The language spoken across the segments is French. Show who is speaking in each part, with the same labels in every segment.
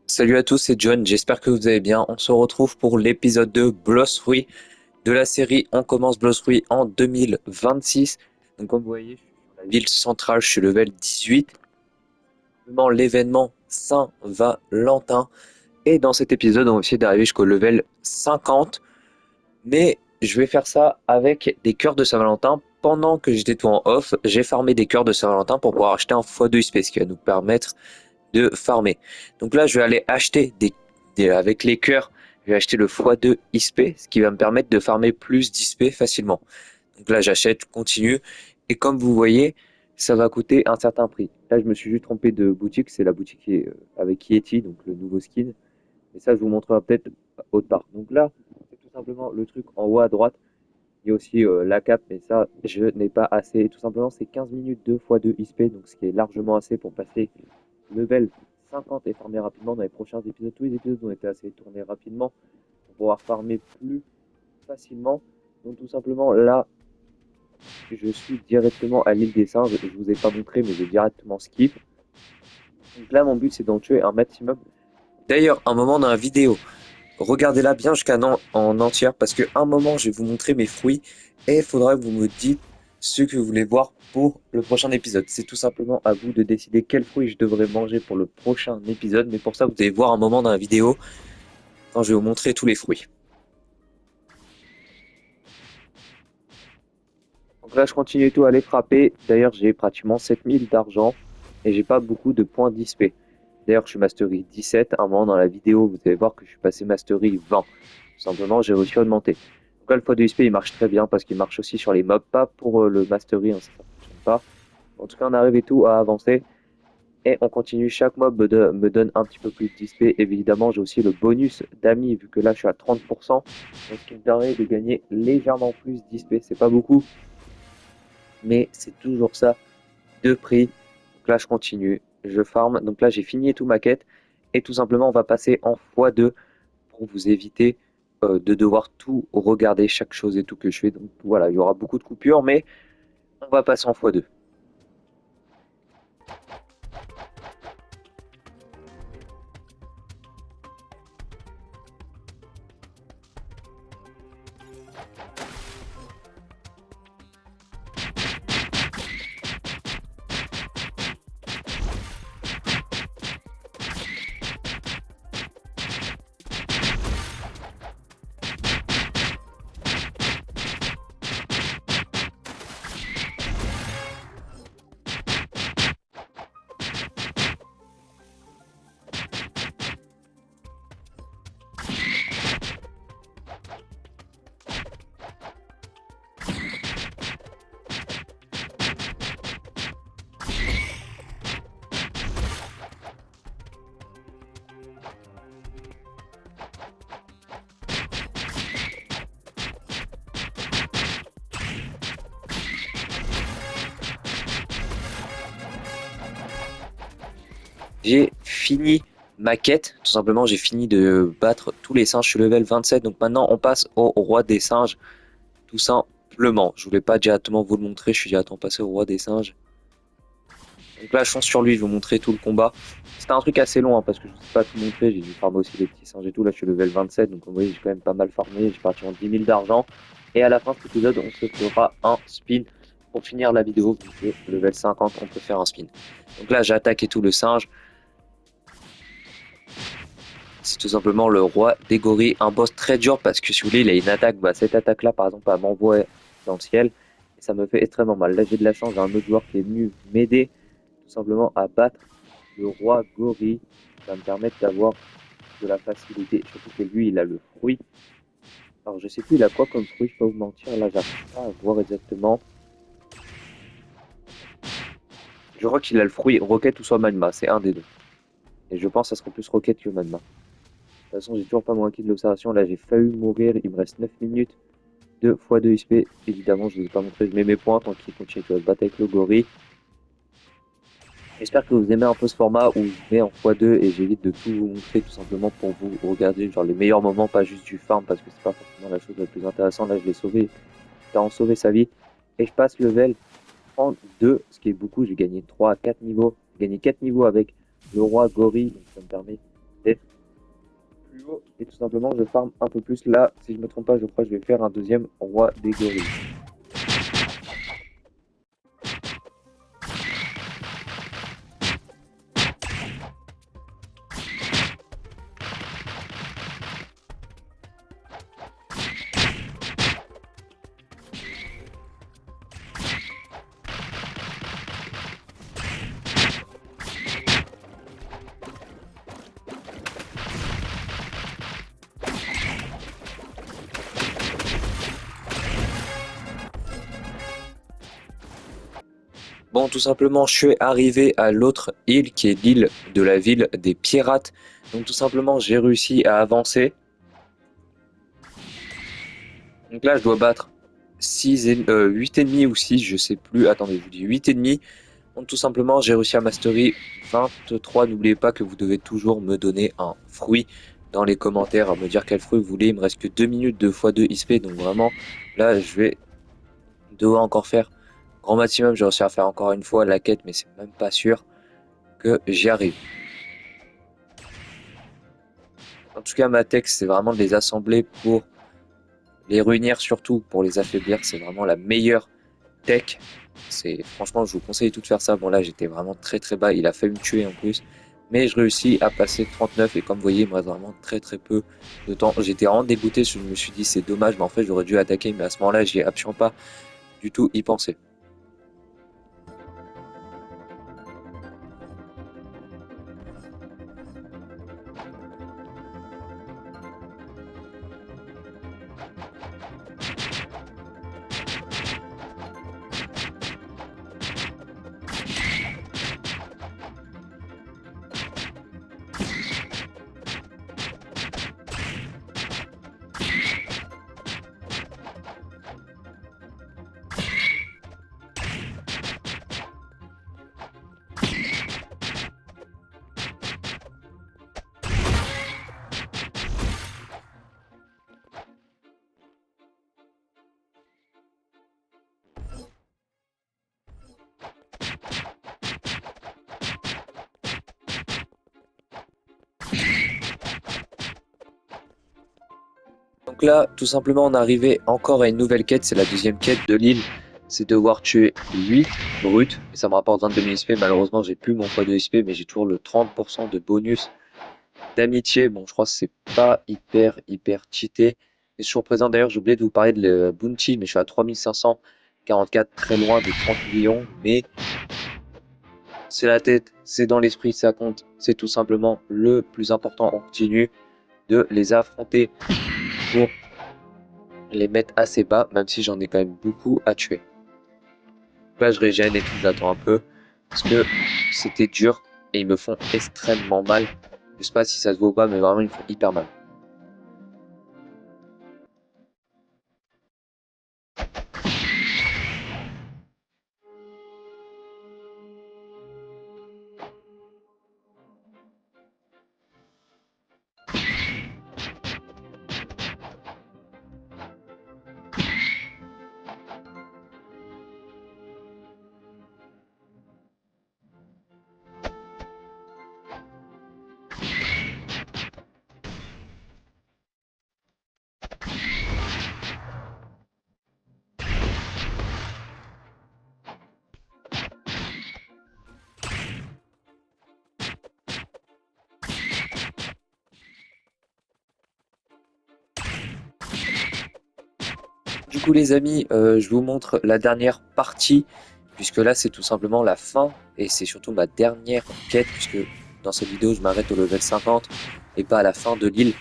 Speaker 1: Salut à tous, c'est John, j'espère que vous allez bien. On se retrouve pour l'épisode 2 Blossruy de la série On commence Blossruy en 2026. Donc comme vous voyez, je suis sur la ville centrale, je suis level 18. Dans l'événement Saint-Valentin. Et dans cet épisode, on va essayer d'arriver jusqu'au level 50. Mais je vais faire ça avec des cœurs de Saint-Valentin. Pendant que j'étais tout en off, j'ai farmé des cœurs de Saint-Valentin pour pouvoir acheter un x2 XP, ce qui va nous permettre de farmer. Donc là, je vais aller acheter avec les cœurs, je vais acheter le x2 XP, ce qui va me permettre de farmer plus d'XP facilement. Donc là, j'achète, continue, et comme vous voyez, ça va coûter un certain prix. Là, je me suis juste trompé de boutique, c'est la boutique qui est avec Yeti, donc le nouveau skin. Et ça, je vous montrerai peut-être autre part. Donc là, c'est tout simplement le truc en haut à droite. Il y a aussi la cape, mais ça, je n'ai pas assez. Tout simplement, c'est 15 minutes de x2 XP, donc ce qui est largement assez pour passer level 50 et farmer rapidement dans les prochains épisodes. Tous les épisodes ont été assez tournés rapidement pour pouvoir farmer plus facilement. Donc tout simplement, là, je suis directement à l'île des singes. Je vous ai pas montré, mais j'ai directement skip. Donc là, mon but, c'est d'en tuer un maximum. D'ailleurs, un moment dans la vidéo, regardez-la bien en entière parce qu'à un moment, je vais vous montrer mes fruits et il faudra que vous me dites ce que vous voulez voir pour le prochain épisode. C'est tout simplement à vous de décider quels fruits je devrais manger pour le prochain épisode. Mais pour ça, vous allez voir un moment dans la vidéo quand je vais vous montrer tous les fruits. Donc là, je continue tout à les frapper. D'ailleurs, j'ai pratiquement 7000 d'argent et j'ai pas beaucoup de points d'XP. D'ailleurs, je suis Mastery 17. À un moment dans la vidéo, vous allez voir que je suis passé Mastery 20. Tout simplement, j'ai réussi à augmenter. Donc là, le x2 XP, il marche très bien parce qu'il marche aussi sur les mobs, pas pour le Mastery, hein, ça ne fonctionne pas. En tout cas, on arrive et tout à avancer. Et on continue, chaque mob me donne un petit peu plus d'XP. Évidemment, j'ai aussi le bonus d'amis, vu que là, je suis à 30%. Donc, ce qui me permet de gagner légèrement plus d'XP. C'est pas beaucoup, mais c'est toujours ça de prix. Donc là, je continue, je farm. Donc là, j'ai fini tout ma quête. Et tout simplement, on va passer en x2 pour vous éviter de devoir tout regarder, chaque chose et tout que je fais. Donc voilà, il y aura beaucoup de coupures, mais on va passer en x2. J'ai fini ma quête, tout simplement, j'ai fini de battre tous les singes, je suis level 27, donc maintenant on passe au roi des singes, tout simplement. Je voulais pas directement vous le montrer, je suis directement passé au roi des singes. Donc là, je fonce sur lui, je vais vous montrer tout le combat. C'était un truc assez long, hein, parce que je ne sais pas tout montrer, j'ai dû farmer aussi les petits singes et tout. Là, je suis level 27, donc vous voyez, j'ai quand même pas mal farmé, j'ai pratiquement 10 000 d'argent. Et à la fin de cet épisode, on se fera un spin pour finir la vidéo, vu que level 50, on peut faire un spin. Donc là, j'ai attaqué tout le singe. C'est tout simplement le roi des gorilles, un boss très dur parce que si vous voulez, il a une attaque, bah, cette attaque-là, par exemple, elle m'envoie dans le ciel. Et ça me fait extrêmement mal. Là, j'ai de la chance, j'ai un autre joueur qui est venu m'aider tout simplement à battre le roi gorille. Ça va me permettre d'avoir de la facilité. Surtout que lui, il a le fruit. Alors, je sais plus, il a quoi comme fruit, je peux pas vous mentir. Là, j'arrive pas à voir exactement. Je crois qu'il a le fruit roquette ou soit magma. C'est un des deux. Et je pense que ça serait plus roquette que magma. De toute façon, j'ai toujours pas mon acquis de l'observation. Là, j'ai failli mourir. Il me reste 9 minutes. 2 x 2 XP. Évidemment, je ne vous ai pas montré. Je mets mes points tant qu'il continue de se battre avec le gorille. J'espère que vous aimez un peu ce format où je mets en x2 et j'évite de tout vous montrer tout simplement pour vous regarder genre les meilleurs moments, pas juste du farm parce que c'est pas forcément la chose la plus intéressante. Là, je l'ai sauvé, j'ai en sauvé sa vie et je passe level 32, ce qui est beaucoup. J'ai gagné 3 à 4 niveaux. J'ai gagné 4 niveaux avec le roi gorille, donc ça me permet d'être plus haut et tout simplement je farm un peu plus. Là, si je me trompe pas, je crois que je vais faire un deuxième roi des gorilles. Bon, tout simplement, je suis arrivé à l'autre île qui est l'île de la ville des pirates. Donc tout simplement, j'ai réussi à avancer. Donc là, je dois battre 8 ennemis ou 6, je sais plus. Attendez, je vous dis 8 ennemis. Donc tout simplement, j'ai réussi à mastery 23. N'oubliez pas que vous devez toujours me donner un fruit dans les commentaires, à me dire quel fruit vous voulez. Il me reste que 2 minutes de x2 XP. Donc vraiment, là, je vais devoir encore faire grand maximum. J'ai réussi à faire encore une fois la quête, mais c'est même pas sûr que j'y arrive. En tout cas, ma tech, c'est vraiment de les assembler pour les réunir, surtout pour les affaiblir. C'est vraiment la meilleure tech. Franchement, je vous conseille tout de faire ça. Bon, là, j'étais vraiment très très bas. Il a failli me tuer en plus. Mais je réussis à passer 39 et comme vous voyez, il me reste vraiment très très peu de temps. J'étais vraiment dégoûté. Je me suis dit, c'est dommage, mais en fait, j'aurais dû attaquer. Mais à ce moment-là, j'y ai absolument pas du tout y penser. Donc là, tout simplement, on est arrivé encore à une nouvelle quête. C'est la deuxième quête de l'île. C'est devoir tuer 8 brutes. Et ça me rapporte 22 000 XP. Malheureusement, j'ai plus mon x2 XP, mais j'ai toujours le 30% de bonus d'amitié. Bon, je crois que c'est pas hyper cheaté. Et toujours présent. D'ailleurs, j'ai oublié de vous parler de le bounty, mais je suis à 3544, très loin de 30 millions. Mais c'est la tête, c'est dans l'esprit, ça compte. C'est tout simplement le plus important. On continue de les affronter pour les mettre assez bas, même si j'en ai quand même beaucoup à tuer. Là, je régène et tout, j'attends un peu, parce que c'était dur et ils me font extrêmement mal. Je sais pas si ça se voit pas, mais vraiment, ils me font hyper mal. Du coup, les amis, je vous montre la dernière partie, puisque là, c'est tout simplement la fin, et c'est surtout ma dernière quête, puisque dans cette vidéo, je m'arrête au level 50, et pas à la fin de l'île,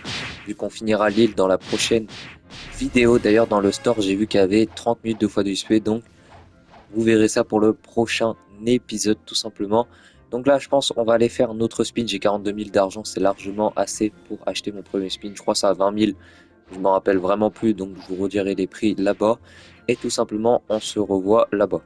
Speaker 1: vu qu'on finira l'île dans la prochaine vidéo. D'ailleurs, dans le store, j'ai vu qu'il y avait 30 minutes de x2 XP, donc vous verrez ça pour le prochain épisode, tout simplement. Donc là, je pense on va aller faire notre spin. J'ai 42 000 d'argent, c'est largement assez pour acheter mon premier spin. Je crois que ça à 20 000. Je m'en rappelle vraiment plus, donc je vous redirai les prix là-bas. Et tout simplement, on se revoit là-bas.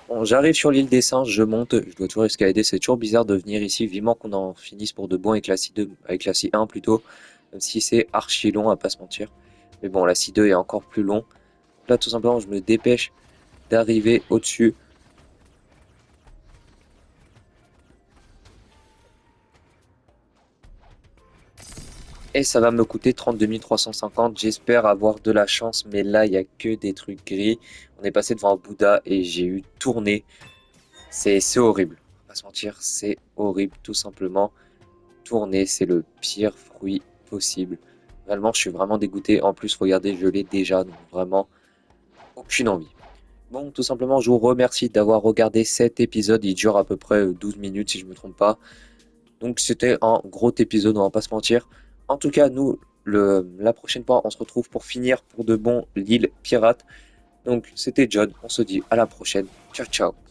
Speaker 1: Bon, j'arrive sur l'île des singes, je monte, je dois toujours escalader. C'est toujours bizarre de venir ici, vivement qu'on en finisse pour de bon avec la C2, avec la C1 plutôt. Même si c'est archi long, à pas se mentir. Mais bon, la C2 est encore plus long. Là, tout simplement, je me dépêche d'arriver au-dessus. Et ça va me coûter 32 350. J'espère avoir de la chance, mais là, il n'y a que des trucs gris. On est passé devant un Bouddha et j'ai eu tourné. C'est horrible. On va pas se mentir, c'est horrible, tout simplement. Tourner, c'est le pire fruit possible. Réellement, je suis vraiment dégoûté. En plus, regardez, je l'ai déjà, donc vraiment, aucune envie. Bon, tout simplement, je vous remercie d'avoir regardé cet épisode. Il dure à peu près 12 minutes, si je me trompe pas. Donc, c'était un gros épisode, on va pas se mentir. En tout cas, nous, la prochaine fois, on se retrouve pour finir pour de bon l'île pirate. Donc, c'était John. On se dit à la prochaine. Ciao, ciao.